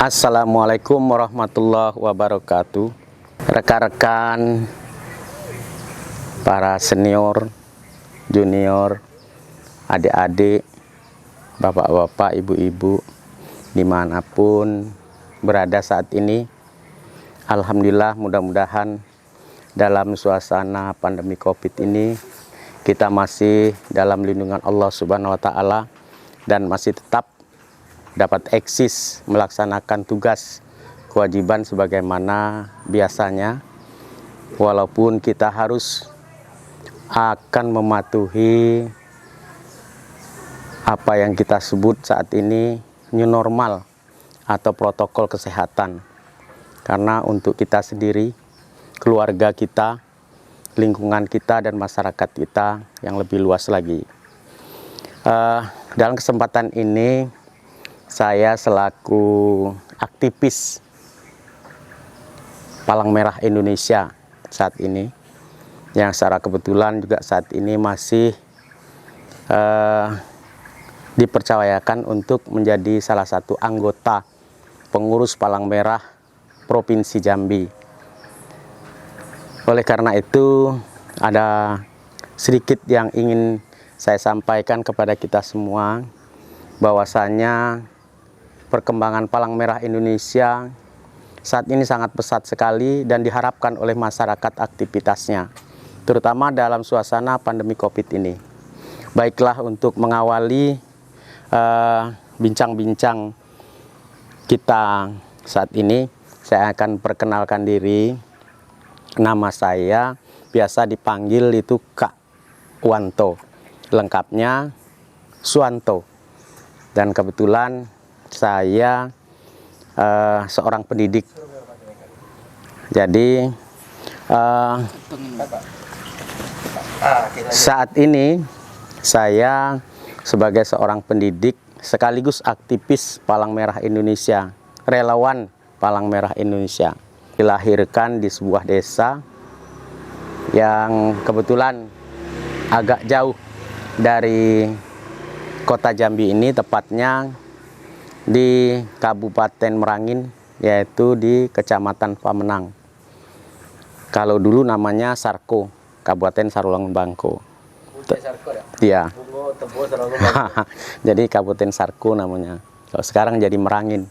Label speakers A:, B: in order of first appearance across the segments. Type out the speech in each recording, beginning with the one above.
A: Assalamualaikum warahmatullahi wabarakatuh. Rekan-rekan, para senior, junior, adik-adik, bapak-bapak, ibu-ibu, dimanapun berada saat ini, alhamdulillah, mudah-mudahan dalam suasana pandemi COVID ini kita masih dalam lindungan Allah Subhanahu wa Ta'ala dan masih tetap dapat eksis melaksanakan tugas kewajiban sebagaimana biasanya, walaupun kita harus akan mematuhi apa yang kita sebut saat ini new normal atau protokol kesehatan, karena untuk kita sendiri, keluarga kita, lingkungan kita, dan masyarakat kita yang lebih luas lagi. Dalam kesempatan ini saya selaku aktivis Palang Merah Indonesia saat ini, yang secara kebetulan juga saat ini masih dipercayakan untuk menjadi salah satu anggota pengurus Palang Merah Provinsi Jambi. Oleh karena itu, ada sedikit yang ingin saya sampaikan kepada kita semua, bahwasanya perkembangan Palang Merah Indonesia saat ini sangat pesat sekali dan diharapkan oleh masyarakat aktivitasnya, terutama dalam suasana pandemi COVID ini. Baiklah, untuk mengawali bincang-bincang kita saat ini, saya akan perkenalkan diri. Nama saya biasa dipanggil itu Kak Wanto, lengkapnya Suwanto. Dan kebetulan saya seorang pendidik. Jadi saat ini saya sebagai seorang pendidik sekaligus aktivis Palang Merah Indonesia, relawan Palang Merah Indonesia, dilahirkan di sebuah desa yang kebetulan agak jauh dari kota Jambi ini, tepatnya di Kabupaten Merangin, yaitu di Kecamatan Pamenang. Kalau dulu namanya Sarko, Kabupaten Sarulangun Bangko. Iya. Jadi Kabupaten Sarko namanya. Kalau sekarang jadi Merangin.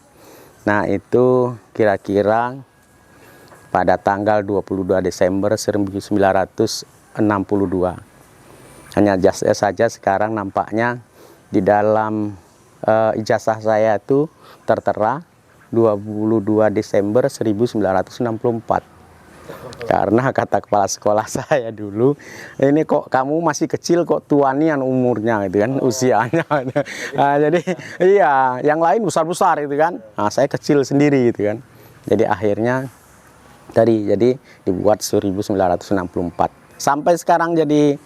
A: Nah, itu kira-kira pada tanggal 22 Desember 1962. Hanya saja sekarang nampaknya di dalam ijazah saya itu tertera 22 Desember 1964. Karena kata kepala sekolah saya dulu, ini kok kamu masih kecil, kok tuanian umurnya gitu kan, usianya. Nah, jadi iya, yang lain besar-besar gitu kan. Nah, saya kecil sendiri gitu kan. Jadi akhirnya jadi dibuat 1964. Sampai sekarang jadi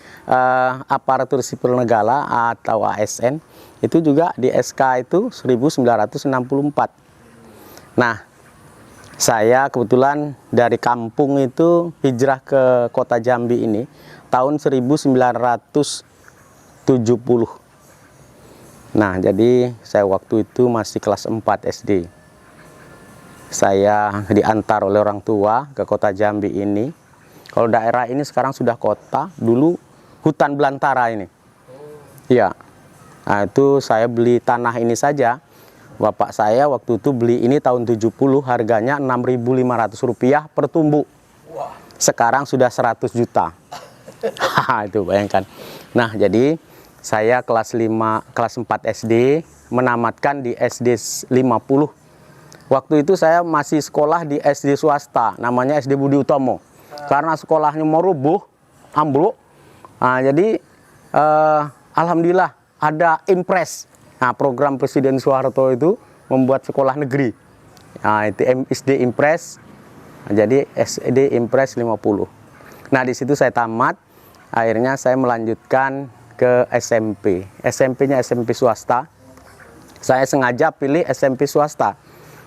A: aparatur sipil negara atau ASN itu juga di SK itu 1964. Nah, saya kebetulan dari kampung itu hijrah ke kota Jambi ini tahun 1970. Nah, jadi saya waktu itu masih kelas 4 SD. Saya diantar oleh orang tua ke kota Jambi ini. Kalau daerah ini sekarang sudah kota, dulu hutan belantara ini. Iya. Nah, itu saya beli tanah ini saja. Bapak saya waktu itu beli ini tahun 70, harganya Rp6.500 per tumbuh. Sekarang sudah 100 juta. Itu bayangkan. Nah, jadi saya kelas 4 SD, menamatkan di SD 50. Waktu itu saya masih sekolah di SD swasta, namanya SD Budi Utomo. Karena sekolahnya mau rubuh, ambruk. Nah, jadi alhamdulillah ada impres. Nah, program Presiden Soeharto itu membuat sekolah negeri. Nah, itu SD impres. Jadi SD impres 50. Nah, di situ saya tamat. Akhirnya saya melanjutkan ke SMP. SMP-nya SMP swasta. Saya sengaja pilih SMP swasta.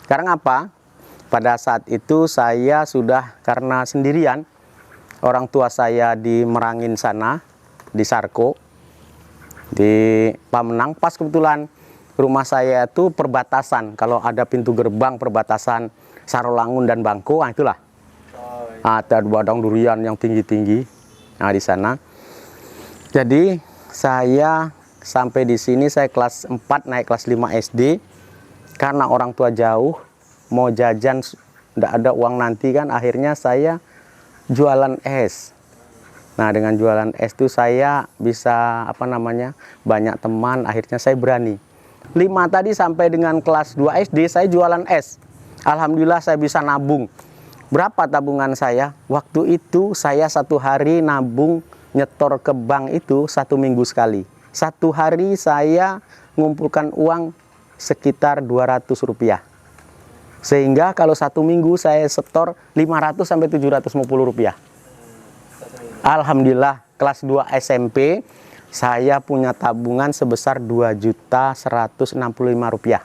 A: Karena apa? Pada saat itu saya sudah, karena sendirian, orang tua saya di Merangin sana, di Sarko, di Pamenang, pas kebetulan rumah saya itu perbatasan. Kalau ada pintu gerbang perbatasan Sarolangun dan Bangko, nah itulah. Ada badang durian yang tinggi-tinggi. Nah, di sana. Jadi saya sampai di sini saya kelas 4 naik kelas 5 SD. Karena orang tua jauh, mau jajan tidak ada uang nanti kan, akhirnya saya jualan es. Nah, dengan jualan es itu saya bisa banyak teman, akhirnya saya berani. 5 tadi sampai dengan kelas 2 SD saya jualan es. Alhamdulillah saya bisa nabung. Berapa tabungan saya? Waktu itu saya 1 hari nabung nyetor ke bank itu 1 minggu sekali. 1 hari saya ngumpulkan uang sekitar Rp200. Sehingga kalau 1 minggu saya setor Rp500 sampai Rp750. Alhamdulillah kelas 2 SMP saya punya tabungan sebesar Rp2.165.000.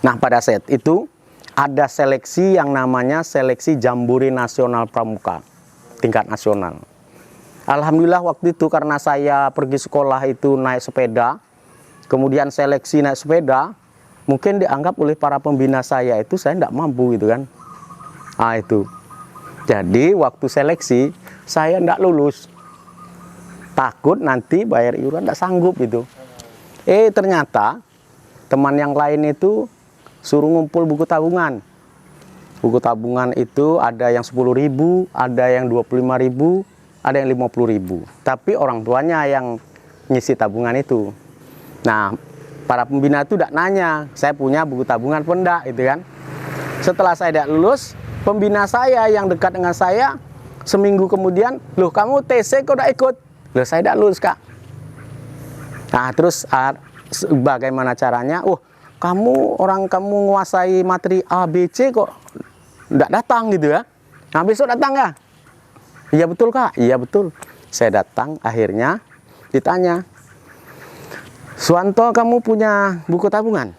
A: Nah, pada saat itu ada seleksi yang namanya seleksi Jambore Nasional Pramuka tingkat nasional. Alhamdulillah waktu itu karena saya pergi sekolah itu naik sepeda, kemudian seleksi naik sepeda, mungkin dianggap oleh para pembina saya itu saya tidak mampu gitu kan. Nah itu. Jadi waktu seleksi saya tidak lulus. Takut nanti bayar iuran tidak sanggup itu. Ternyata teman yang lain itu suruh ngumpul buku tabungan. Buku tabungan itu ada yang 10.000, ada yang 25.000, ada yang 50.000. Tapi orang tuanya yang ngisi tabungan itu. Nah, para pembina itu tidak nanya, saya punya buku tabungan apa enggak, gitu kan. Setelah saya tidak lulus, pembina saya yang dekat dengan saya, seminggu kemudian, loh kamu TC kok tidak ikut? Loh saya tidak lulus, Kak. Nah, terus bagaimana caranya? Kamu menguasai materi A, B, C kok tidak datang gitu ya. Nah, besok datang ya? Iya betul, Kak. Iya betul. Saya datang, akhirnya ditanya, Suwanto, kamu punya buku tabungan?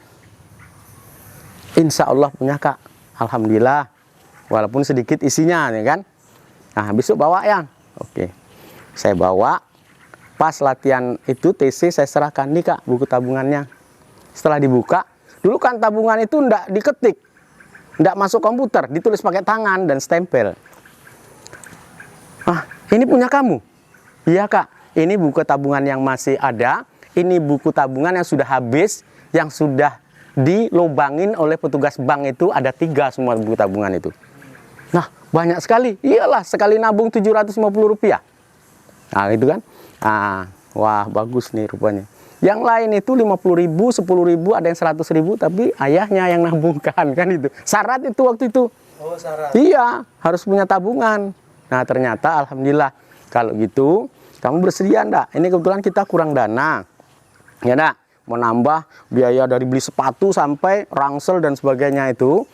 A: Insya Allah punya, Kak. Alhamdulillah. Walaupun sedikit isinya, ya kan? Nah, besok bawa ya. Oke. Saya bawa. Pas latihan itu TC saya serahkan, nih Kak, buku tabungannya. Setelah dibuka, dulu kan tabungan itu enggak diketik, enggak masuk komputer, ditulis pakai tangan dan stempel. Ini punya kamu? Iya, Kak. Ini buku tabungan yang masih ada. Ini buku tabungan yang sudah habis, yang sudah dilobangin oleh petugas bank itu, ada 3 semua buku tabungan itu. Nah, banyak sekali. Iyalah, sekali nabung Rp750. Nah, itu kan. Wah, bagus nih rupanya. Yang lain itu 50.000, 10.000, ada yang 100.000, tapi ayahnya yang nabungkan, kan itu. Syarat itu waktu itu.
B: Oh, syarat.
A: Iya, harus punya tabungan. Nah, ternyata alhamdulillah. Kalau gitu, kamu bersedia enggak? Ini kebetulan kita kurang dana. Ya enggak? Menambah biaya dari beli sepatu sampai ransel dan sebagainya itu.